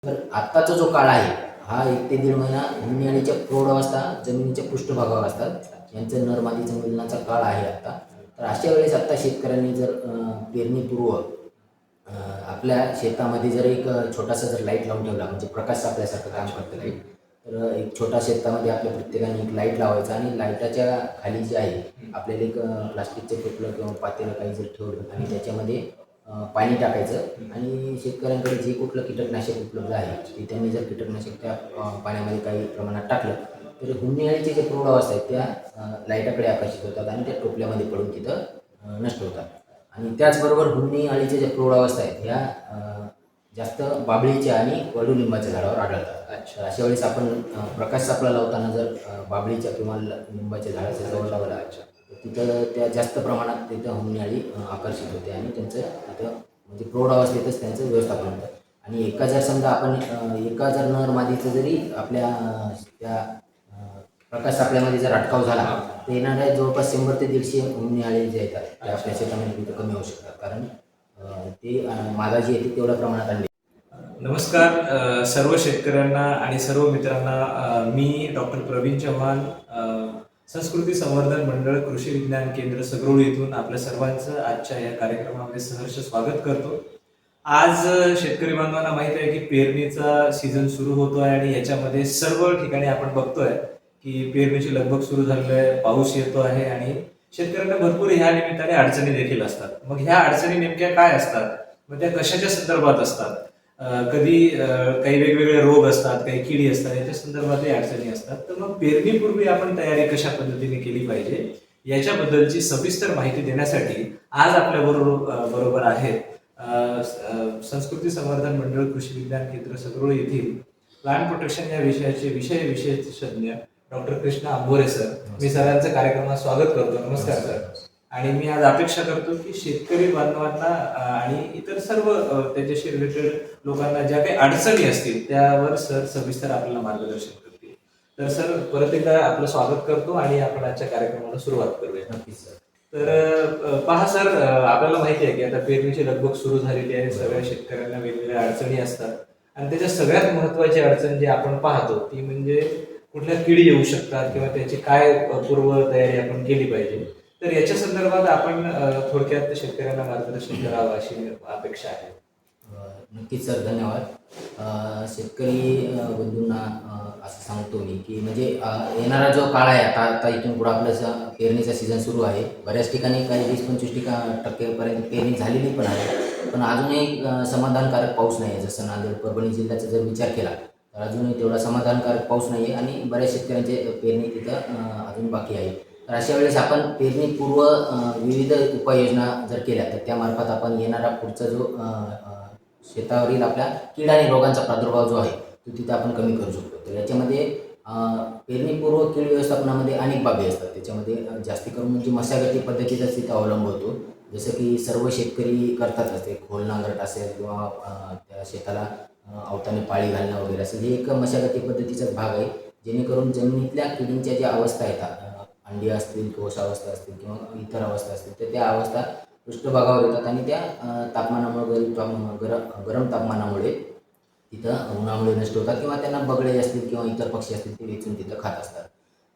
तर आत्ताचा जो काळ आहे हा 1 ते दीड महिना हिमनळीच्या प्रौढ अवस्था जमिनीच्या पृष्ठभागावर असतात. यांचं नर मादीचं मिलनाचा काळ आहे आता. तर अशा वेळेस आत्ता शेतकऱ्यांनी जर पेरणीपूर्व आपल्या शेतामध्ये जर एक छोटासा जर लाईट लावून ठेवला, म्हणजे प्रकाश आपल्यासारखं काम करतं लाईट. तर एक छोटा शेतामध्ये आपल्या प्रत्येकाने एक लाईट लावायचा आणि लाईटाच्या खाली जे आहे आपल्याला एक प्लास्टिकचं टोपलं किंवा पातेलं काही जर ठेवलं आणि त्याच्यामध्ये पाणी टाकायचं आणि शेतकऱ्यांकडे जे कुठलं कीटकनाशक उपलब्ध आहे ते त्यांनी जर कीटकनाशक त्या पाण्यामध्ये काही प्रमाणात टाकलं तर हुंडीअळीचे जे प्रौढ अवस्था आहेत त्या लाईटाकडे आकर्षित होतात आणि त्या टोपल्यामध्ये पडून तिथं नष्ट होतात. आणि त्याचबरोबर हुंडी अळीच्या ज्या प्रौढ अवस्था आहेत ह्या जास्त बाबळीच्या आणि कडुलिंबाच्या झाडावर आढळतात. अच्छा. अशा वेळेस आपण प्रकाश सापळा लावताना जर बाबळीच्या किंवा लिंबाच्या झाडाच्या जवळ लावला तिथं त्या जास्त प्रमाणात तिथं हुंडी अळी आकर्षित होते आणि त्यांचं तिथं म्हणजे प्रौढ अवस्थेतच त्यांचं व्यवस्थापन होतं. आणि एका जर समजा आपण एका जर नर मादीचं जरी आपल्या त्या प्रकाश सापळ्यामध्ये जर अटकाव झाला तर येणाऱ्या जवळपास 100 ते 150 हुंडी अळी जे येतात ते आपल्या शेतामध्ये तिथं कमी होऊ शकतात. कारण ते मादा जी आहे ती तेवढ्या प्रमाणात आणली. नमस्कार सर्व शेतकऱ्यांना आणि सर्व मित्रांना. मी डॉक्टर प्रवीण चव्हाण, संस्कृती संवर्धन मंडळ कृषी विज्ञान केंद्र सगरोळी येथून आपल्या सर्वांचं आजच्या या कार्यक्रमामध्ये सहर्ष स्वागत करतो. आज शेतकरी बांधवांना माहित आहे की पेरणीचा सीझन सुरू होतोय आणि याच्यामध्ये सर्व ठिकाणी आपण बघतोय की पेरणीची लगबग सुरू झालेली आहे, पाऊस येतो आहे आणि शेतकऱ्यांना भरपूर ह्या निमित्ताने अडचणी देखील असतात. मग ह्या अडचणी नेमक्या काय असतात, मग त्या कशाच्या संदर्भात असतात? कधी काही वेगवेगळे रोग असतात, काही किडी असतात, याच्या संदर्भातही अडचणी असतात. तर मग पेरणीपूर्वी आपण तयारी कशा पद्धतीने केली पाहिजे याच्याबद्दलची सविस्तर माहिती देण्यासाठी आज आपल्या बरोबर आहेत संस्कृती संवर्धन मंडळ कृषी विज्ञान केंद्र सगरोळी येथील प्लांट प्रोटेक्शन या विषयाचे विशेषज्ञ डॉक्टर कृष्णा आंबोरे सर. मी सरांचं कार्यक्रमात स्वागत करतो. नमस्कार सर. आणि मी आज अपेक्षा करतो की शेतकरी बांधवांना आणि इतर सर्व त्याच्याशी रिलेटेड लोकांना ज्या काही अडचणी असतील त्यावर सर सविस्तर आपल्याला मार्गदर्शन करतील. तर सर परत एकदा आपलं स्वागत करतो आणि आपण आजच्या कार्यक्रमाला सुरुवात करूया. नक्कीच सर. तर पहा सर, आपल्याला माहिती आहे की आता पेरणीची लगबग सुरू झालेली आहे. सगळ्या शेतकऱ्यांना वेगवेगळ्या अडचणी असतात आणि त्याच्या सगळ्यात महत्वाची अडचण जी आपण पाहतो ती म्हणजे कुठल्या किडी येऊ शकतात किंवा त्याची काय पूर्व तयारी आपण केली पाहिजे. तर याच्या संदर्भात आपण थोडक्यात शेतकऱ्यांना मार्गदर्शन करावं अशी अपेक्षा आहे. नक्कीच सर, धन्यवाद. शेतकरी बंधूंना असं सांगतो मी की म्हणजे येणारा जो काळ आहे आता इथून पुढं आपलं पेरणीचा सीझन सुरू आहे. बऱ्याच ठिकाणी काही 20-25% पेरणी झालेली पण आहे, पण अजूनही समाधानकारक पाऊस नाही आहे. जसं नांदेड परभणी जिल्ह्याचा जर विचार केला तर अजूनही तेवढा समाधानकारक पाऊस नाही आहे आणि बऱ्याच शेतकऱ्यांचे पेरणी तिथं अजून बाकी आहे. तर अशा वेळेस आपण पेरणीपूर्व विविध उपाययोजना जर केल्या तर त्यामार्फत आपण येणारा पुढचा जो शेतावरील आपल्या कीड आणि रोगांचा प्रादुर्भाव जो आहे तो तिथं आपण कमी करू शकतो. तर याच्यामध्ये पेरणीपूर्व कीड व्यवस्थापनामध्ये अनेक बाबी असतात. त्याच्यामध्ये जास्ती करून म्हणजे मशागती पद्धतीचाच तिथं अवलंब होतो. जसं की सर्व शेतकरी करतातच, ते खोल नांगरट असेल किंवा त्या शेताला अवताने पाळी घालणं वगैरे असेल, हे एक मशागती पद्धतीचाच भाग आहे. जेणेकरून जमिनीतल्या किडींच्या ज्या अवस्था येतात, अंडी असतील, कोशावस्था असतील किंवा इतर अवस्था असतील, तर त्या अवस्था पृष्ठभागावर येतात आणि त्या तापमानामुळे गरम तापमानामुळे तिथं उन्हामुळे नष्ट होतात किंवा त्यांना बगळे असतील किंवा इतर पक्षी असतील ते वेचून तिथं खात असतात.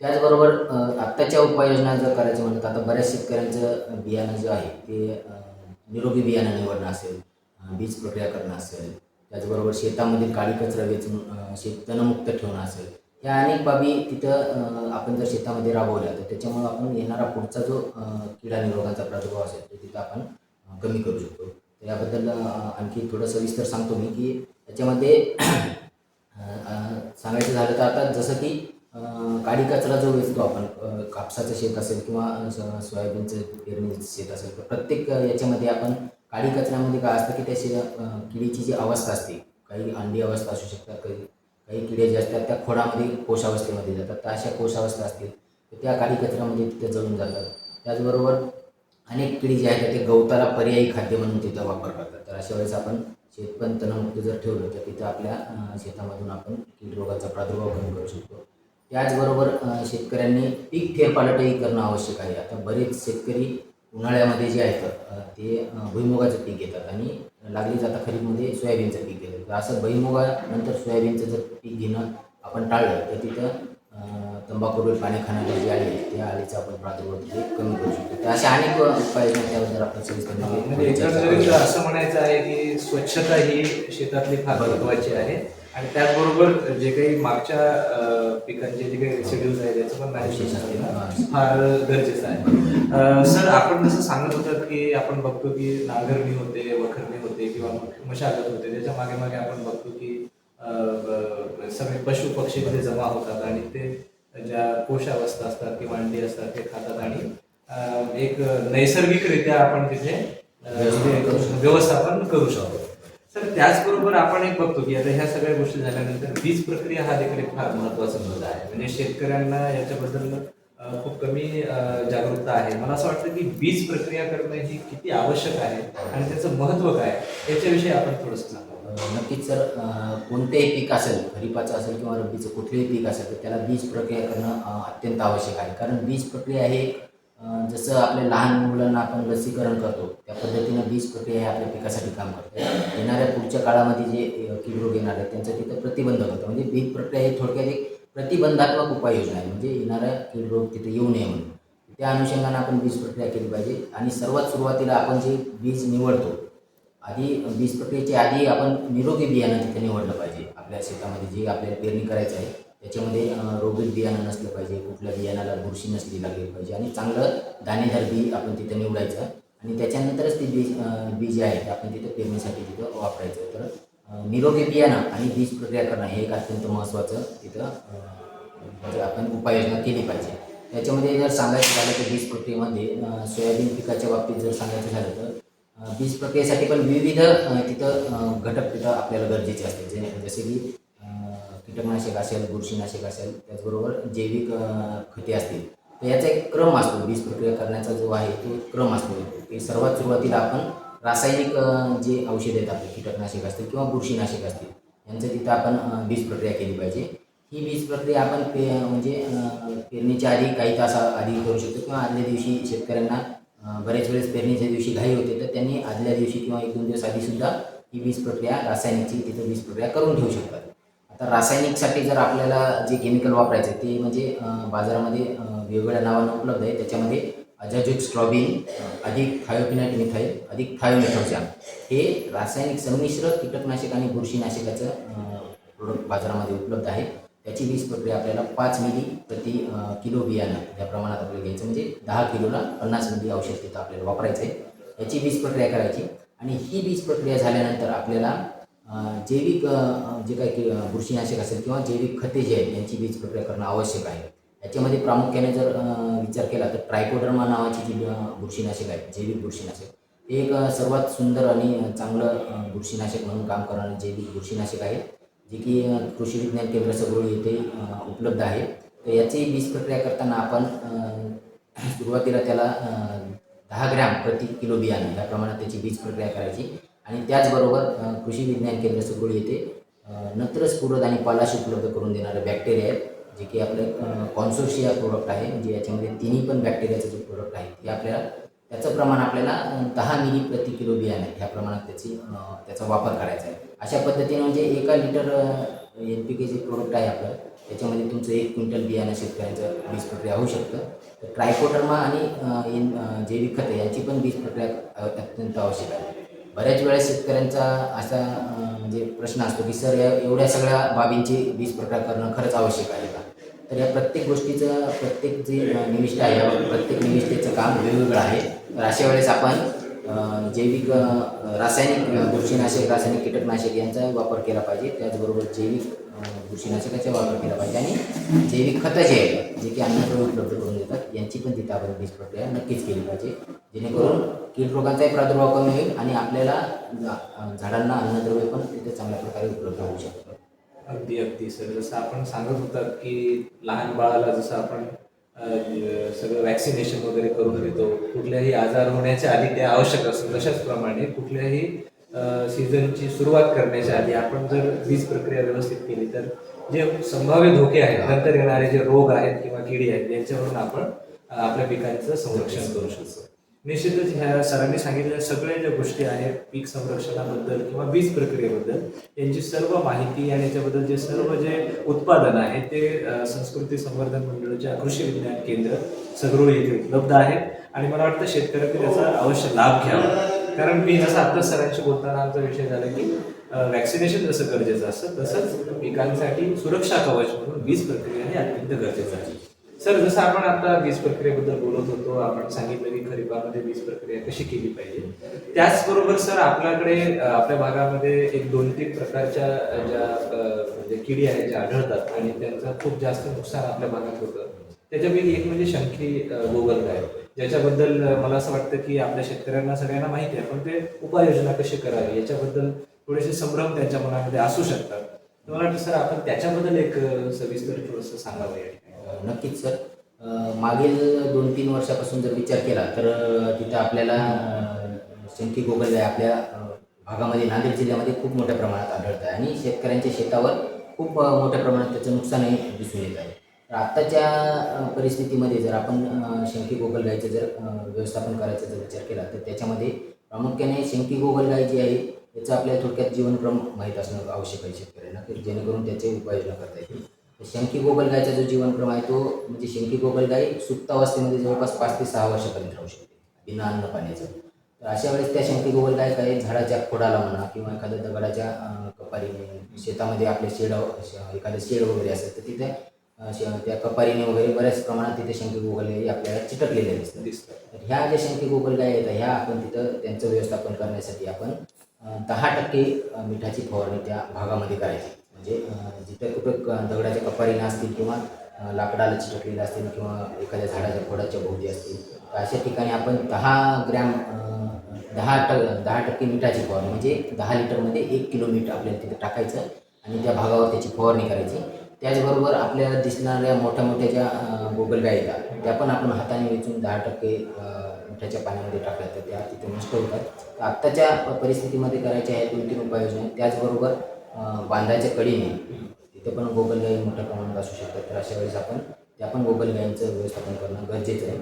त्याचबरोबर आत्ताच्या उपाययोजना जर करायचं म्हणलं तर आता बऱ्याच शेतकऱ्यांचं बियाणं जे आहे ते निरोगी बियाणं निवडणं असेल, बीज प्रक्रिया करणं असेल, त्याचबरोबर शेतामधील काळी कचरा वेचून शेत तणमुक्त ठेवणं असेल, ह्या अनेक बाबी तिथं आपण जर शेतामध्ये राबवल्या तर त्याच्यामुळं आपण येणारा पुढचा जो कीड आणि रोगांचा प्रादुर्भाव असेल तो तिथं आपण कमी करू शकतो. तर याबद्दल आणखी थोडं सविस्तर सांगतो मी की त्याच्यामध्ये सांगायचं झालं तर आता जसं की काडी कचरा जो वेचतो आपण, कापसाचं शेत असेल किंवा सोयाबीनचं पेरणीचं शेत असेल, तर प्रत्येक याच्यामध्ये आपण काडी कचऱ्यामध्ये काय असतं की त्या किडीची जी अवस्था असते, काही अंडी अवस्था असू शकतात, काही किडे जे असतात त्या खोडामध्ये कोशावस्थेमध्ये जातात. तर अशा कोशावस्था असतील तर त्या काडी कचऱ्यामध्ये तिथे जळून जातात. त्याचबरोबर अनेक किडी जे आहेत ते गवताला पर्यायी खाद्य म्हणून तिथं वापर करतात. तर अशा वेळेस आपण शेत पण तणमुक्त जर ठेवलं तर तिथं आपल्या शेतामधून आपण कीड रोगाचा प्रादुर्भाव कमी करू शकतो. त्याचबरोबर शेतकऱ्यांनी पीक फेरपालटही करणं आवश्यक आहे. आता बरेच शेतकरी उन्हाळ्यामध्ये जे आहेत ते भुईमुगाचं पीक घेतात आणि लागलीच आता खरीपमध्ये सोयाबीनचं पीक घेतं. तर असं भुईमुगानंतर सोयाबीनचं जर पीक घेणं आपण टाळलं तर तिथं तंबाखूवर पाणी खाण्याची जी अळी आहे त्या अळीचा आपण प्रादुर्भाव तिथे कमी करू शकतो. तर अशा अनेक उपाययोजना त्याबद्दल आपण म्हणजे सविस्तर चर्चा एकंदरीत करूया. असं म्हणायचं आहे की स्वच्छता ही शेतातली फार महत्वाची आहे आणि त्याचबरोबर जे काही मागच्या पिकांचे जे काही रेसिड्यूज आहेत त्याचं पण मॅनेजमेंट करणं फार गरजेचं आहे. सर, आपण जसं सांगत होतात की आपण बघतो की नांगरणी होते, वखरणी होते किंवा मशागत होते, त्याच्या मागे मागे आपण बघतो की सगळे पशु पक्षी तिथे जमा होतात आणि ते ज्या कोशावस्था असतात किंवा अंडी असतात ते खातात आणि एक नैसर्गिकरित्या आपण तिथे व्यवस्थापन करू शकतो. तर त्याचबरोबर आपण एक बघतो की आता ह्या सगळ्या गोष्टी झाल्यानंतर बीज प्रक्रिया हा देखील एक फार महत्वाचा मुद्दा आहे. म्हणजे शेतकऱ्यांना याच्याबद्दल खूप कमी जागरूकता आहे. मला असं वाटतं की बीज प्रक्रिया करणं ही किती आवश्यक आहे आणि त्याचं महत्त्व काय याच्याविषयी आपण थोडंसं सांगा. नक्कीच सर, कोणतेही पीक असेल, खरीपाचं असेल किंवा रब्बीचं कुठलेही पीक असेल तर त्याला बीज प्रक्रिया करणं अत्यंत आवश्यक आहे. कारण बीज प्रक्रिया हे जसं आपल्या लहान मुलांना आपण लसीकरण करतो त्या पद्धतीनं बीज प्रक्रिया हे आपल्या पिकासाठी काम करते. येणाऱ्या पुढच्या काळामध्ये जे कीड येणार आहेत त्यांचं तिथं प्रतिबंध होतं. म्हणजे बीज प्रक्रिया ही थोडक्यात एक प्रतिबंधात्मक उपाययोजना आहे. म्हणजे येणाऱ्या कीड रोग तिथे येऊ नये म्हणून त्या अनुषंगाने आपण बीज प्रक्रिया केली पाहिजे. आणि सर्वात सुरुवातीला आपण जे बीज निवडतो आधी बीज प्रक्रियेच्या आधी आपण निरोगी बियाणं तिथे निवडलं पाहिजे. आपल्या शेतामध्ये जे आपल्याला पेरणी करायचं आहे त्याच्यामध्ये रोगीट बियाणं नसलं पाहिजे, कुठल्या बियाणाला बुरशी नसली लागली पाहिजे आणि चांगलं दाणेदार बी आपण तिथं निवडायचं आणि त्याच्यानंतरच ते बी जे आहे ते आपण तिथं पेरणीसाठी तिथं वापरायचं. तर निरोगी बियाणं आणि बीज प्रक्रिया करणं हे एक अत्यंत महत्त्वाचं तिथं म्हणजे आपण उपाययोजना केली पाहिजे. त्याच्यामध्ये जर सांगायचं झालं तर बीज प्रक्रियेमध्ये सोयाबीन पिकाच्या बाबतीत जर सांगायचं झालं तर बीज प्रक्रियेसाठी पण विविध तिथं घटक तिथं आपल्याला गरजेचे असते. जसे की कीटकनाशक असेल, बुरशीनाशक असेल, त्याचबरोबर जैविक खते असतील. तर याचा एक क्रम असतो. बीज प्रक्रिया करण्याचा जो आहे तो क्रम असतो की सर्वात सुरुवातीला आपण रासायनिक जे औषध आहेत आपले कीटकनाशक असतील किंवा बुरशीनाशक असतील यांचं तिथं आपण बीज प्रक्रिया केली पाहिजे. ही बीज प्रक्रिया आपण म्हणजे पेरणीच्या आधी काही तास आधी करू शकतो किंवा आदल्या दिवशी शेतकऱ्यांना बरेच वेळेस पेरणीच्या दिवशी घाई होते तर त्यांनी आदल्या दिवशी किंवा 1-2 दिवस आधीसुद्धा ही बीज प्रक्रिया रासायनिकची तिथं बीज प्रक्रिया करून ठेवू शकतात. आता रासायनिकसाठी जर आपल्याला जे केमिकल वापरायचं आहे ते म्हणजे बाजारामध्ये वेगवेगळ्या नावानं उपलब्ध आहे. त्याच्यामध्ये अझाझोक्स्ट्रॉबिन अधिक थायोपिनाइट मिथाईल अधिक थायोमेथॉक्सॅम हे रासायनिक संमिश्र कीटकनाशक आणि बुरशीनाशकाचं प्रोडक्ट बाजारामध्ये उपलब्ध आहे. त्याची बीज प्रक्रिया आपल्याला 5 मिली प्रति किलो बियाणं या प्रमाणात आपल्याला घ्यायचं. म्हणजे 10 किलोला 50 मिली औषध तिथं आपल्याला वापरायचं आहे. याची बीज प्रक्रिया करायची आणि ही बीज प्रक्रिया झाल्यानंतर आपल्याला जैविक जे काही बुरशीनाशक असेल किंवा जैविक खते जे आहेत यांची बीज प्रक्रिया करणं आवश्यक आहे. याच्यामध्ये प्रामुख्याने जर विचार केला तर ट्रायकोडर्मा नावाची जी बुरशीनाशक आहे, जैविक बुरशीनाशक, हे एक सर्वात सुंदर आणि चांगलं बुरशीनाशक म्हणून काम करणारं जैविक बुरशीनाशक आहे जे की कृषी विज्ञान केंद्र सगळी येथे उपलब्ध आहे. तर याची बीज प्रक्रिया करताना आपण सुरुवातीला त्याला 10 ग्रॅम प्रति किलो बियाणं या प्रमाणात त्याची बीज प्रक्रिया करायची आणि त्याचबरोबर कृषी विज्ञान केंद्र सगळी येथे नत्रस पूरक आणि पालाश उपलब्ध करून देणारे बॅक्टेरिया आहेत जे की आपले कॉन्सोर्शिया प्रोडक्ट आहे. म्हणजे याच्यामध्ये तिन्ही पण बॅक्टेरियाचं जो प्रोडक्ट आहे ते आपल्याला त्याचं प्रमाण आपल्याला 10 मिली प्रति किलो बियाणे ह्या प्रमाणात त्याचा वापर करायचा आहे. अशा पद्धतीने म्हणजे 1 लिटर NPK जे प्रोडक्ट आहे आपलं त्याच्यामध्ये तुमचं 1 क्विंटल बियाणं शेतकऱ्यांचं बीज प्रक्रिया होऊ शकतं. तर ट्रायकोडर्मा आणि जैविक खते यांची पण बीज प्रक्रिया अत्यंत आवश्यक आहे. बऱ्याच वेळेस शेतकऱ्यांचा असा म्हणजे प्रश्न असतो की सर या एवढ्या सगळ्या बाबींची बीज प्रक्रिया करणं खरंच आवश्यक आहे का? तर या प्रत्येक गोष्टीचं प्रत्येक जे निविष्ठा आहे या प्रत्येक निविष्ठेचं काम वेगवेगळं आहे. तर अशा वेळेस आपण जैविक रासायनिक बुरशीनाशक, रासायनिक कीटकनाशक यांचा वापर केला पाहिजे. त्याचबरोबर जैविक बुरशीनाशकाचा वापर केला पाहिजे आणि जैविक खतं जे आहेत जे की अन्नद्रव्य उपलब्ध करून देतात यांची पण तिथं आपण बीज प्रक्रिया नक्कीच केली पाहिजे. जेणेकरून कीड रोगांचाही प्रादुर्भाव कमी होईल आणि आपल्याला झाडांना अन्नद्रव्य पण तिथे चांगल्या प्रकारे उपलब्ध होऊ शकतं. अगदी अगदी सर, जसं आपण सांगत होतात की लहान बाळाला जसं आपण सगळं वॅक्सिनेशन वगैरे करून देतो, कुठल्याही आजार होण्याच्या आधी ते आवश्यक असतं. तशाचप्रमाणे कुठल्याही सीझनची सुरुवात करण्याच्या आधी आपण जर बीज प्रक्रिया व्यवस्थित केली तर जे संभाव्य धोके आहेत, नंतर येणारे जे रोग आहेत किंवा किडी आहेत यांच्यावरून आपण आपल्या पिकांचं संरक्षण करू शकतो. निश्चितच ह्या सरांनी सांगितलेल्या सगळ्या ज्या गोष्टी आहेत पीक संरक्षणाबद्दल किंवा बीज प्रक्रियेबद्दल यांची सर्व माहिती आणि याच्याबद्दल जे उत्पादन आहे ते संस्कृती संवर्धन मंडळाच्या कृषी विज्ञान केंद्र सगरोळी येथे उपलब्ध आहेत आणि मला वाटतं शेतकऱ्यांनी त्याचा अवश्य लाभ घ्यावा. कारण मी जसं आता सरांशी बोलताना आमचा विषय झाला की वॅक्सिनेशन जसं गरजेचं असतं तसंच पिकांसाठी सुरक्षा कवच म्हणून बीज प्रक्रिया हे अत्यंत गरजेचं आहे. सर, जसं आपण आता वीज प्रक्रियेबद्दल बोलत होतो, आपण सांगितलं की खरीपामध्ये वीज प्रक्रिया कशी केली पाहिजे. त्याचबरोबर सर आपल्याकडे आपल्या भागामध्ये एक 2-3 प्रकारच्या ज्या म्हणजे किडी आहेत ज्या आढळतात आणि त्यांचं खूप जास्त नुकसान आपल्या भागात होतं. त्याच्यापैकी एक म्हणजे शंखी गोगलगाय, ज्याच्याबद्दल मला असं वाटतं की आपल्या शेतकऱ्यांना सगळ्यांना माहिती आहे, पण ते उपाययोजना कशी करावी याच्याबद्दल थोडेसे संभ्रम त्यांच्या मनामध्ये असू शकतात. तर मला वाटतं सर आपण त्याच्याबद्दल एक सविस्तर थोडंसं सांगावं या ठिकाणी. नक्कीच सर. मागील 2-3 वर्षापासून जर विचार केला तर तिथं आपल्याला शंखी गोगलगाय आपल्या भागामध्ये नांदेड जिल्ह्यामध्ये खूप मोठ्या प्रमाणात आढळत आहे आणि शेतकऱ्यांच्या शेतावर खूप मोठ्या प्रमाणात त्याचं नुकसानही दिसून येत आहे. तर आत्ताच्या परिस्थितीमध्ये जर आपण शंखी गोगलगायचं जर व्यवस्थापन करायचा जर विचार केला तर त्याच्यामध्ये प्रामुख्याने शंखी गोगलगाय जी आहे याचं आपल्याला थोडक्यात जीवनक्रम माहीत असणं आवश्यक आहे शेतकऱ्यांना, की जेणेकरून त्याचे उपाययोजना करता येतील. शंखी गोगलगायचा जो जीवनक्रम आहे तो म्हणजे शंखी गोगलगाय सुप्तावस्थेमध्ये जवळपास 5 ते 6 वर्षापर्यंत राहू शकते बिना अन्न पाण्याचं. तर अशा वेळेस त्या शंखी गोगलगाय काही झाडाच्या खोडाला म्हणा किंवा एखाद्या दगडाच्या कपारीने शेतामध्ये आपले एखादं शेड वगैरे असेल तर तिथे त्या कपारीने वगैरे बऱ्याच प्रमाणात तिथे शंखी गोगलगाय आपल्याला चिटकलेल्या दिसतात. तर ह्या ज्या शंखी गोगलगाय आहेत ह्या आपण तिथं त्यांचं व्यवस्थापन करण्यासाठी आपण 10% मिठाची फवारणी त्या भागामध्ये करायची. म्हणजे जिथं कुठं दगडाच्या कपारीने असतील किंवा लाकडाला चिटकलेले असतील किंवा एखाद्या झाडाच्या खोडाच्या भोवती असतील तर अशा ठिकाणी आपण 10 ग्रॅम 10% मिठाची फवारणी म्हणजे 10 लिटरमध्ये 1 किलो मीठ आपल्याला तिथे टाकायचं आणि त्या भागावर त्याची फवारणी करायची. त्याचबरोबर आपल्याला दिसणाऱ्या मोठ्या मोठ्या ज्या गोगलगाय येतात त्या पण आपण हाताने वेचून 10% मिठाच्या पाण्यामध्ये टाकल्या तर त्या तिथे नष्ट होतात. तर आत्ताच्या परिस्थितीमध्ये करायच्या आहेत 2-3 उपाययोजना. त्याचबरोबर बांधायच्या कडेने तिथे पण गोगलगायी मोठ्या प्रमाणात असू शकतात. तर अशा वेळेस आपण त्या पण गोगलगायींचं व्यवस्थापन करणं गरजेचं आहे.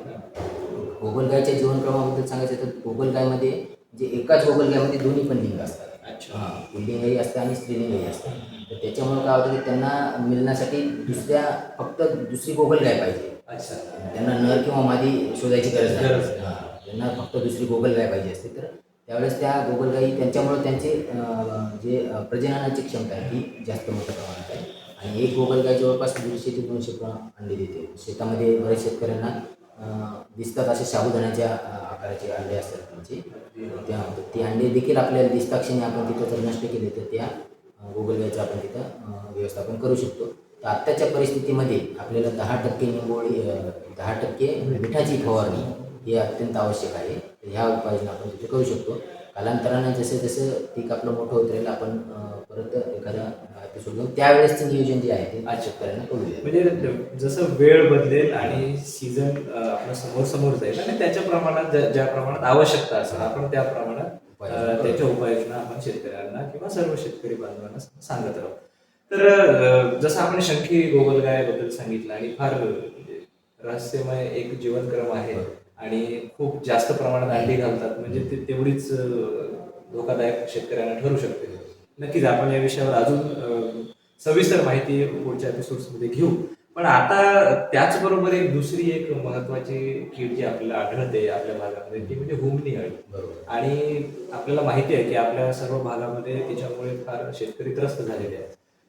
गोगलगायच्या जीवनक्रमाबद्दल सांगायचं तर गोगलगायमध्ये जे एकाच गोगलगायमध्ये दोन्ही पण लिंग असतात. अच्छा. पुल्लिंगही असतं आणि स्त्रीलिंगही असतं. तर त्याच्यामुळे काय होतं की त्यांना मिळण्यासाठी फक्त दुसरी गोगलगाय पाहिजे. अच्छा. त्यांना नर किंवा मादी शोधायची गरज नाही. त्यांना फक्त दुसरी गोगलगाय पाहिजे असते. तर त्यावेळेस त्या गोगलगायी त्यांच्यामुळं त्यांचे जे प्रजननाची क्षमता आहे ती जास्त मोठ्या प्रमाणात आहे आणि एक गोगलगाय जवळपास 150 ते 200 अंडे देते. शेतामध्ये बऱ्याच शेतकऱ्यांना दिसतात असे साबुदाण्याच्या आकाराचे अंडे असतात त्यांचे. ती अंडे देखील आपल्याला दिसताक्षणी आपण तिथं जर नष्ट केले तर त्या गोगलगायीचं आपण तिथं व्यवस्थापन करू शकतो. तर आत्ताच्या परिस्थितीमध्ये आपल्याला 10% निंबोळी 10% मिठाची फवारणी हे अत्यंत आवश्यक आहे. तर ह्या उपाययोजना आपण तिथे करू शकतो. कालांतरानं जसं जसं पीक आपलं मोठं होत राहील आपण परत एखादा एपिसोड घेऊन त्यावेळेसचं नियोजन जे आहे ते आज शेतकऱ्यांना करूया. म्हणजे जसं वेळ बदलेल आणि सीझन आपलं समोर जाईल आणि त्याच्या प्रमाणात ज्या प्रमाणात आवश्यकता असेल आपण त्या प्रमाणात त्याच्या उपाययोजना आपण शेतकऱ्यांना किंवा सर्व शेतकरी बांधवांना सांगत आहोत. तर जसं आपण शंखी गोगलगायबद्दल सांगितलं आणि फार रहस्यमय एक जीवनक्रम आहे आणि खूप जास्त प्रमाणात अंडी घालतात म्हणजे ते तेवढीच धोकादायक शेतकऱ्यांना ठरू शकते. नक्कीच आपण या विषयावर अजून सविस्तर माहिती पुढच्या एपिसोड्समध्ये घेऊ. पण आता त्याचबरोबर दुसरी एक महत्वाची कीड जी आपल्याला आढळते आपल्या भागामध्ये ती म्हणजे हुमणी अळी. बरोबर. आणि आपल्याला माहिती आहे की आपल्या सर्व भागामध्ये तिच्यामुळे फार शेतकरी त्रस्त झालेले आहेत.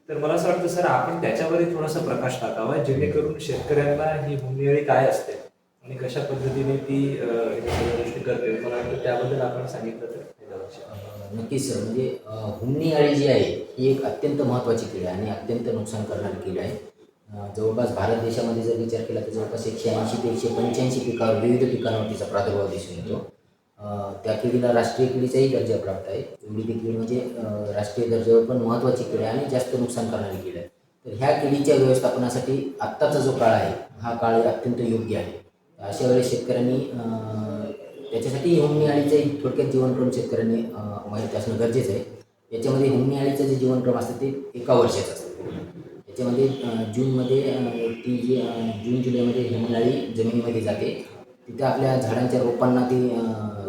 तर मला असं वाटतं सर आपण त्याच्यावरही थोडासा प्रकाश टाकावा जेणेकरून शेतकऱ्यांना ही हुमणी अळी काय असते आणि कशा पद्धतीने ती गोष्टी करते मला वाटतं त्याबद्दल आपण सांगितलं तर नक्कीच सर. म्हणजे हुमणी अळी जी आहे ही एक अत्यंत महत्त्वाची कीड आहे आणि अत्यंत नुकसान करणारी कीड आहे. जवळपास भारत देशामध्ये जर विचार केला तर जवळपास 180 ते 185 पिकावर विविध पिकांवर तिचा प्रादुर्भाव दिसून येतो. त्या किडीला राष्ट्रीय किडीचाही दर्जा प्राप्त आहे. एवढी ती कीड म्हणजे राष्ट्रीय दर्जावर पण महत्त्वाची कीड आहे आणि जास्त नुकसान करणारी कीड आहे. तर ह्या किडीच्या व्यवस्थापनासाठी आत्ताचा जो काळ आहे हा काळ अत्यंत योग्य आहे. अशा वेळेस शेतकऱ्यांनी त्याच्यासाठी हुमणी अळीचं थोडक्यात जीवनक्रम शेतकऱ्यांनी माहीत असणं गरजेचं आहे. याच्यामध्ये हुमणी अळीचं जे जीवनक्रम असतं ते 1 वर्षाचं असतं. याच्यामध्ये जूनमध्ये ती जी जून जुलैमध्ये हुमणी अळी जमिनीमध्ये जाते तिथे आपल्या झाडांच्या रोपांना ती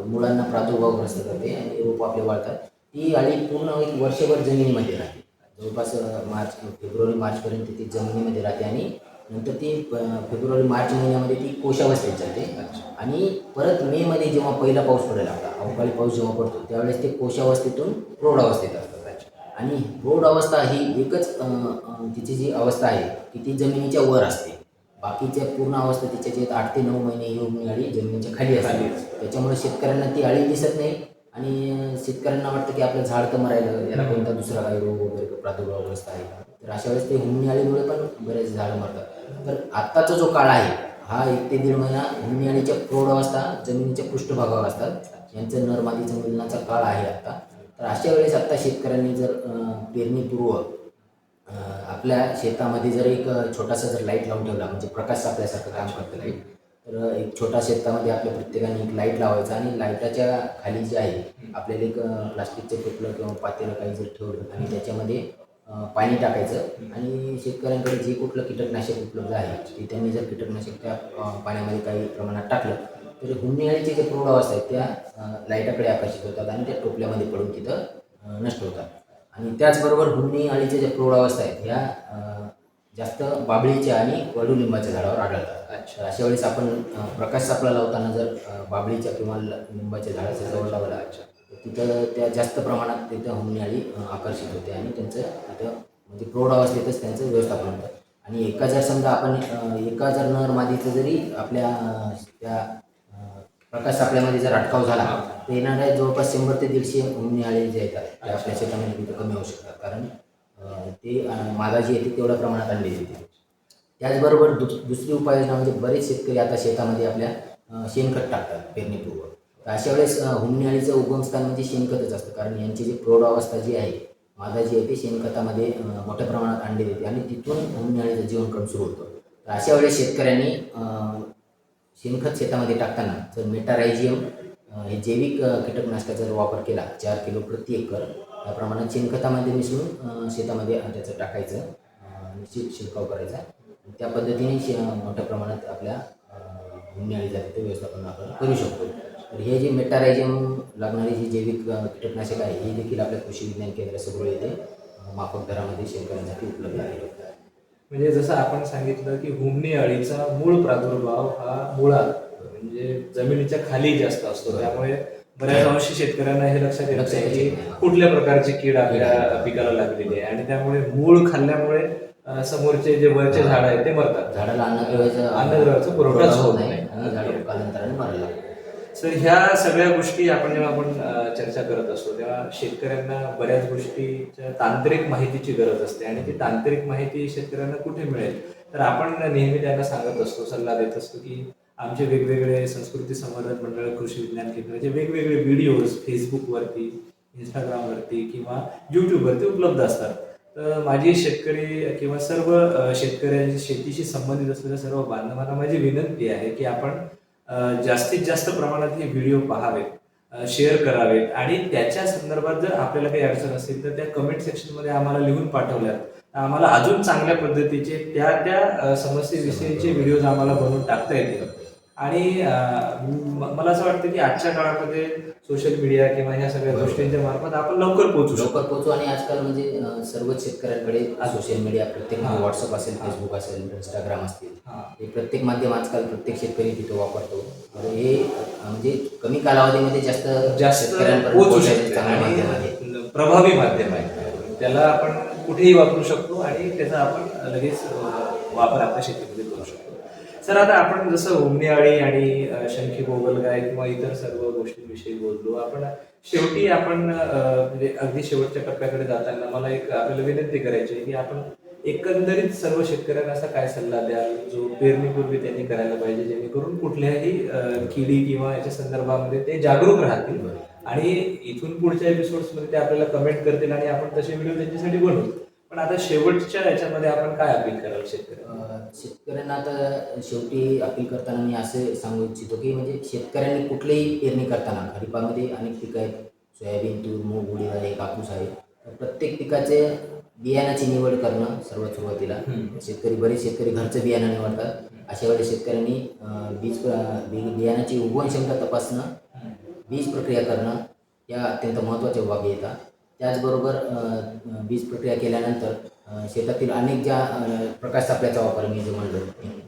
मुळांना प्रादुर्भावग्रस्त करते आणि रोप आपले वाळतात. ती अळी पूर्ण एक वर्षभर जमिनीमध्ये राहते. जवळपास फेब्रुवारी मार्चपर्यंत ती जमिनीमध्ये राहते आणि नंतर ती फेब्रुवारी मार्च महिन्यामध्ये ती कोशावस्थेत जाते आणि परत मेमध्ये जेव्हा पहिला पाऊस पडेल आपला अवकाळी पाऊस जेव्हा पडतो त्यावेळेस ते कोशावस्थेतून प्रौढावस्थेत असतात. आणि प्रौढ अवस्था ही एकच तिची जी अवस्था आहे की ती जमिनीच्या वर असते. बाकीच्या पूर्ण अवस्था तिच्या जे 8 ते 9 महिने ही उगणी अळी जमिनीच्या खाली असते. त्याच्यामुळे शेतकऱ्यांना ती अळी दिसत नाही आणि शेतकऱ्यांना वाटतं की आपलं झाड तर मरायलं, याला कोणता दुसरा काही रोग वगैरे प्रादुर्भावग्रस्त आहे का. तर अशा वेळेस ते हुमणी अळीमुळे पण बरेच झाडं मरतात. तर आत्ताचा जो काळ आहे हा 1 ते 1.5 महिना हुमणी अळीच्या प्रौढ अवस्था जमिनीच्या पृष्ठभागावर असतात. यांचं नर मादीचं मिलनाचा काळ आहे आत्ता. तर अशा वेळेस आत्ता शेतकऱ्यांनी जर पेरणीपूर्व आपल्या शेतामध्ये जर एक छोटासा जर लाईट लावून ठेवला म्हणजे प्रकाश आपल्यासारखं काम करतं लाईट. तर एक छोटा शेतामध्ये आपल्या प्रत्येकाने एक लाईट लावायचा आणि लाईटाच्या खाली जे आहे आपल्याला एक प्लास्टिकचं टोपलं किंवा पातेलं काही जर ठेवलं आणि त्याच्यामध्ये पाणी टाकायचं आणि शेतकऱ्यांकडे जे कुठलं कीटकनाशक उपलब्ध आहे ते त्यांनी जर कीटकनाशक त्या पाण्यामध्ये काही प्रमाणात टाकलं तर हुमणी अळीचे जे प्रौढ अवस्था आहेत त्या लाईटाकडे आकर्षित होतात आणि त्या टोपल्यामध्ये पडून तिथं नष्ट होतात. आणि त्याचबरोबर हुमणी अळीच्या ज्या प्रौढ अवस्था आहेत ह्या जास्त बाबळीच्या आणि कडुलिंबाच्या झाडावर आढळतात. अच्छा. अशा वेळेस आपण प्रकाश सापळा लावताना जर बाबळीच्या किंवा लिंबाच्या झाडाच्या जवळ लावला तर तिथं त्या जास्त प्रमाणात तिथं हुमणी अळी आकर्षित होते आणि त्यांचं तिथं म्हणजे प्रौढ अवस्थेतच त्यांचं व्यवस्थापन होतं. आणि एका जर समजा आपण एका जर नर मादीचं जरी आपल्या त्या प्रकाश सापळ्यामध्ये जर अटकाव झाला तर येणाऱ्या जवळपास 100 ते 150 हुमणी अळी जे येतात ते आपल्या शेतामध्ये तिथं कमी होऊ शकतात. कारण ते मादा जी येते तेवढ्या प्रमाणात अंडी देते. त्याचबरोबर दुसरी उपाययोजना म्हणजे बरेच शेतकरी आता शेतामध्ये आपल्या शेणखत टाकतात पेरणीपूर्व. तर अशा वेळेस हुमणी अळीचं उगमस्थान म्हणजे शेणखतच असतं. कारण यांची जी प्रौढ अवस्था जी आहे मादा जी आहे ती शेणखतामध्ये मोठ्या प्रमाणात अंडी देते आणि तिथून हुमणी अळीचं जीवनक्रम सुरू होतो. तर अशा वेळेस शेतकऱ्यांनी शेणखत शेतामध्ये टाकताना जर मेटारायझियम हे जैविक कीटकनाशकाचा जर वापर केला 4 किलो प्रति एकर या प्रमाणात शेणखतामध्ये मिसळून शेतामध्ये त्याचं टाकायचं शिरकाव करायचा. त्या पद्धतीने मोठ्या प्रमाणात आपल्या हुमणी अळी जातीचं व्यवस्थापन आपण करू शकतो. तर हे जे मेटारायझियम लागणारी जी जैविक कीटकनाशक आहे हे देखील आपल्या कृषी विज्ञान केंद्र सगळं येथे माफक दरामध्ये शेतकऱ्यांसाठी उपलब्ध आहे. म्हणजे जसं आपण सांगितलं की हुमणी अळीचा मूळ प्रादुर्भाव हा मुळात म्हणजे जमिनीच्या खाली जास्त असतो. त्यामुळे बऱ्याच अंशी शेतकऱ्यांना हे लक्षात येत नाही की कुठल्या प्रकारची कीड आपल्या पिकाला लागलेली आहे आणि त्यामुळे मूळ खाल्ल्यामुळे समोरचे जे वरचे झाड आहेत ते मरतात. झाडाला अन्नद्रव्याचा पुरवठाच होत नाही नाही आणि झाड कालांतराने मरायला लागतं. सर ह्या सगळ्या गोष्टी जेव्हा आपण चर्चा करत असतो तेव्हा शेतकऱ्यांना बऱ्याच गोष्टीच्या तांत्रिक माहितीची गरज असते आणि ती तांत्रिक माहिती शेतकऱ्यांना कुठे मिळेल. तर आपण नेहमी त्यांना सांगत असतो, सल्ला देत असतो की आमचे वेगवेगळे संस्कृती संवर्धन मंडळ कृषी विज्ञान केंद्राचे वेगवेगळे व्हिडिओज फेसबुकवरती, इंस्टाग्रामवरती किंवा यूट्यूबवरती उपलब्ध असतात. तर माझी शेतकरी किंवा सर्व शेतकऱ्यांची शेतीशी संबंधित असलेल्या सर्व बांधवांना माझी विनंती आहे की आपण जास्तीत जास्त प्रमाणात हे व्हिडिओ पाहावेत, शेअर करावेत आणि त्याच्या संदर्भात जर आपल्याला काही अडचण असेल तर त्या कमेंट सेक्शनमध्ये आम्हाला लिहून पाठवल्यात आम्हाला अजून चांगल्या पद्धतीचे त्या समस्येविषयीचे व्हिडिओज आम्हाला बनवून टाकता येतील. आणि मला असं वाटतं की आजच्या काळामध्ये सोशल मीडिया किंवा ह्या सगळ्या गोष्टींच्या मार्फत आपण लवकर पोहोचू आणि आजकाल म्हणजे सर्वच शेतकऱ्यांकडे सोशल मीडिया प्रत्येक व्हॉट्सअप असेल, फेसबुक असेल, इंस्टाग्राम असतील, हे प्रत्येक माध्यम आजकाल प्रत्येक शेतकरी तिथे वापरतो. तर हे म्हणजे कमी कालावधीमध्ये जास्त शेतकऱ्यांपर्यंत पोहोचण्याचं चांगलं माध्यम आहे, प्रभावी माध्यम आहे. त्याला आपण कुठेही वापरू शकतो आणि त्याचा आपण लगेच वापर आपल्या शेतीमध्ये करू शकतो. सर आता आपण जसं हुमणी अळी आणि शंखी गोगलगाय किंवा इतर सर्व गोष्टींविषयी बोललो, आपण शेवटी आपण म्हणजे अगदी शेवटच्या टप्प्याकडे जाताना मला एक आपल्याला विनंती करायची आहे की आपण एकंदरीत सर्व शेतकऱ्यांना असा काय सल्ला द्याल जो पेरणीपूर्वी त्यांनी करायला पाहिजे जेणेकरून कुठल्याही किडी किंवा याच्या संदर्भामध्ये ते जागरूक राहतील आणि इथून पुढच्या एपिसोड्समध्ये ते आपल्याला कमेंट करतील आणि आपण तसे व्हिडिओ त्यांच्यासाठी बनवू. पण आता शेवटच्या याच्यामध्ये आपण काय अपील कराल शेतकऱ्यांना? आता शेवटी अपील करताना मी असे सांगू इच्छितो की म्हणजे शेतकऱ्यांनी कुठलीही पेरणी करताना खरीपामध्ये अनेक पिकं आहेत, सोयाबीन, तूर, मूग, उडीद आहे, कापूस आहे. प्रत्येक पिकाचे बियाणाची निवड करणं सर्वात सुरुवातीला. बरेच शेतकरी घरचं बियाणं निवडतात. अशा वेळेस शेतकऱ्यांनी बियाणाची उगवण क्षमता तपासणं, बीज प्रक्रिया करणं या अत्यंत महत्त्वाच्या बाबी येतात. त्याचबरोबर बीज प्रक्रिया केल्यानंतर शेतातील अनेक ज्या प्रकाश सापळ्याचा वापर मी जे म्हणलो,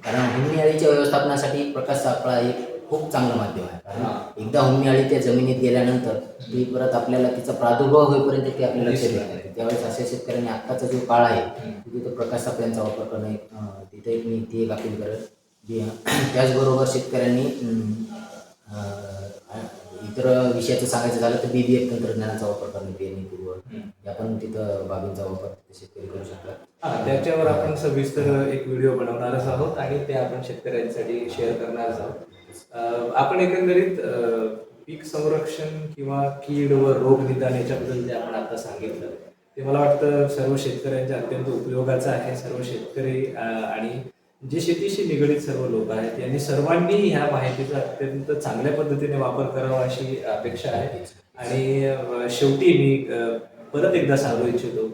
कारण हुंडणी अळीच्या व्यवस्थापनासाठी प्रकाश सापळा हे खूप चांगलं माध्यम आहे. कारण एकदा हुंडणी अळी त्या जमिनीत गेल्यानंतर ती परत आपल्याला तिचा प्रादुर्भाव होईपर्यंत ते आपल्याला लक्षात येत नाही. त्यावेळेस अशा शेतकऱ्यांनी आत्ताचा जो काळ आहे तिथं प्रकाश सापळ्यांचा वापर करणं तिथे मी ती एक अपील करेल. त्याचबरोबर शेतकऱ्यांनी इतर विषयाचं सांगायचं झालं तर BBF तंत्रज्ञानाचा वापर करणे पेरणीपूर्व, या पण तिथं बाबींचा वापर शेतकरी करू शकतात. त्याच्यावर आपण सविस्तर एक व्हिडिओ बनवणारच आहोत आणि ते आपण शेतकऱ्यांसाठी शेअर करणारच आहोत. आपण एकंदरीत पीक संरक्षण किंवा कीड व रोग निदान याच्याबद्दल जे आपण आता सांगितलं ते मला वाटतं सर्व शेतकऱ्यांच्या अत्यंत उपयोगाचं आहे. सर्व शेतकरी आणि जे शेतीशी निगडीत सर्व लोक आहेत यांनी सर्वांनी ह्या माहितीचा अत्यंत चांगल्या पद्धतीने वापर करावा अशी अपेक्षा आहे. आणि शेवटी मी परत एकदा सांगू इच्छितो,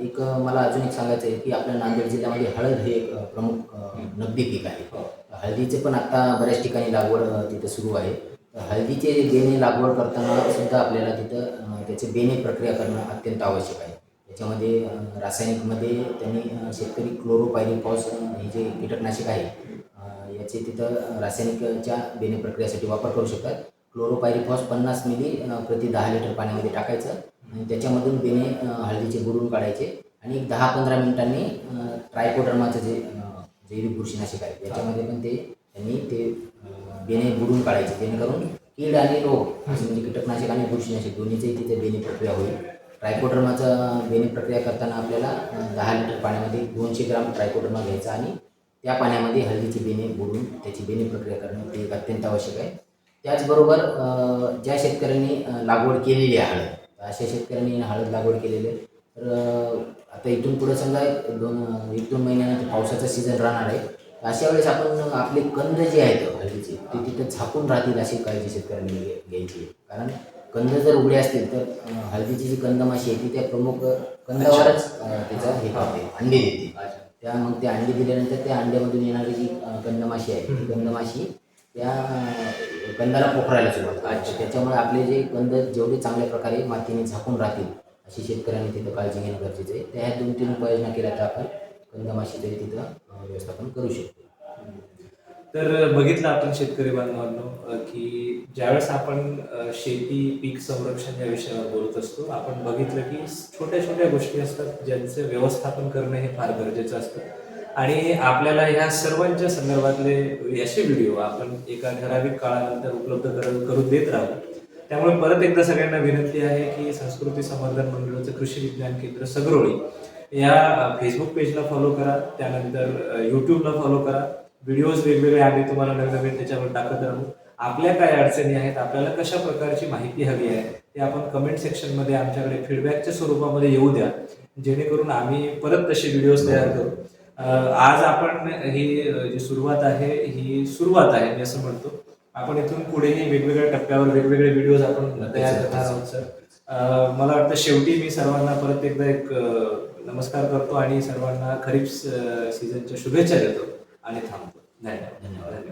एक मला अजून एक सांगायचं आहे की आपल्या नांदेड जिल्ह्यामध्ये हळद हे एक प्रमुख नगदी पीक आहे. हळदीचे पण आता बऱ्याच ठिकाणी लागवड तिथं सुरू आहे. हळदीचे बेणे लागवड करताना सुद्धा आपल्याला तिथं त्याचे बेणे प्रक्रिया करणं अत्यंत आवश्यक आहे. याच्यामध्ये रासायनिकमध्ये त्यांनी शेतकरी क्लोरोपायरिफॉस हे जे कीटकनाशक आहे याचे तिथं रासायनिकच्या बेणे प्रक्रियेसाठी वापर करू शकतात. क्लोरोपायरिफॉस 50 मिली प्रति 10 लिटर पाण्यामध्ये टाकायचं आणि त्याच्यामधून बेणे हळदीचे बुडवून काढायचे आणि 10-15 मिनिटांनी ट्रायकोडर्माचं जे जैविक बुरशीनाशक आहे याच्यामध्ये पण त्यांनी ते बेणे बुडवून काढायचे, जेणेकरून कीड आणि रोग म्हणजे कीटकनाशक आणि बुरशीनाशक दोन्हीचंही तिथे बेणे प्रक्रिया होईल. ट्रायकोडर्माचं बेणे प्रक्रिया करताना आपल्याला 10 लिटर पाण्यामध्ये 200 ग्राम ट्रायकोडर्मा घ्यायचा आणि त्या पाण्यामध्ये हळदीची बेणे बुडवून त्याची बेणे प्रक्रिया करणं ते एक अत्यंत आवश्यक आहे. त्याचबरोबर ज्या शेतकऱ्यांनी लागवड केलेली आहे हळद, अशा शेतकऱ्यांनी हळद लागवड केलेली आहे तर आता इथून पुढे समजा 1-2 महिन्यानंतर पावसाचा सीझन राहणार आहे. अशा वेळेस आपण आपले कंद जे आहेत हळदीचे ते तिथं झाकून राहतील अशी काळजी शेतकऱ्यांनी घ्यायची. कारण कंद जर उघडे असतील तर हळदीची जी कंदमाशी आहे ती त्या प्रमुख कंदावरच त्याचं हे करते, अंडे देते. मग ते अंडे दिल्यानंतर त्या अंड्यामधून येणारी जी कंदमाशी आहे ती कंदमाशी त्या कंदाला पोखरायला सुरुवात करते. त्याच्यामुळे आपले जे कंद जेवढे चांगल्या प्रकारे मातीने झाकून राहतील अशी शेतकऱ्यांनी तिथं काळजी घेणं गरजेचं आहे. त्या ह्या 2-3 उपाययोजना केल्या तर आपण कंदमाशी तरी तिथं व्यवस्थापन करू शकतो. तर बघितलं आपण शेतकरी बांधवांनो की ज्यावेळेस आपण शेती पीक संरक्षण या विषयावर बोलत असतो आपण बघितलं की छोट्या छोट्या गोष्टी असतात ज्यांचं व्यवस्थापन करणं हे फार गरजेचं असतं. आणि आपल्याला ह्या सर्वांच्या संदर्भातले असे व्हिडिओ आपण एका ठराविक काळानंतर उपलब्ध करून देत राहू. त्यामुळे परत एकदा सगळ्यांना विनंती आहे की संस्कृती संवर्धन मंडळाचं कृषी विज्ञान केंद्र सगरोळी या फेसबुक पेजला फॉलो करा, त्यानंतर यूट्यूबला फॉलो करा. व्हिडिओज वेगवेगळे आम्ही तुम्हाला नवीन त्याच्यावर टाकत राहू. आपल्या काय अडचणी आहेत, आपल्याला कशा प्रकारची माहिती हवी आहे ते आपण कमेंट सेक्शनमध्ये आमच्याकडे फीडबॅकच्या स्वरूपामध्ये येऊ द्या, जेणेकरून आम्ही परत तसे व्हिडिओज तयार करू. आज आपण ही जी सुरुवात आहे ही सुरुवात आहे मी असं म्हणतो. आपण इथून पुढेही वेगवेगळ्या टप्प्यावर वेगवेगळे व्हिडिओज आपण तयार करणार आहोत सर. मला वाटतं शेवटी मी सर्वांना परत एकदा एक नमस्कार करतो आणि सर्वांना खरीप सीझनच्या शुभेच्छा देतो आणि थांबतो. धन्यवाद.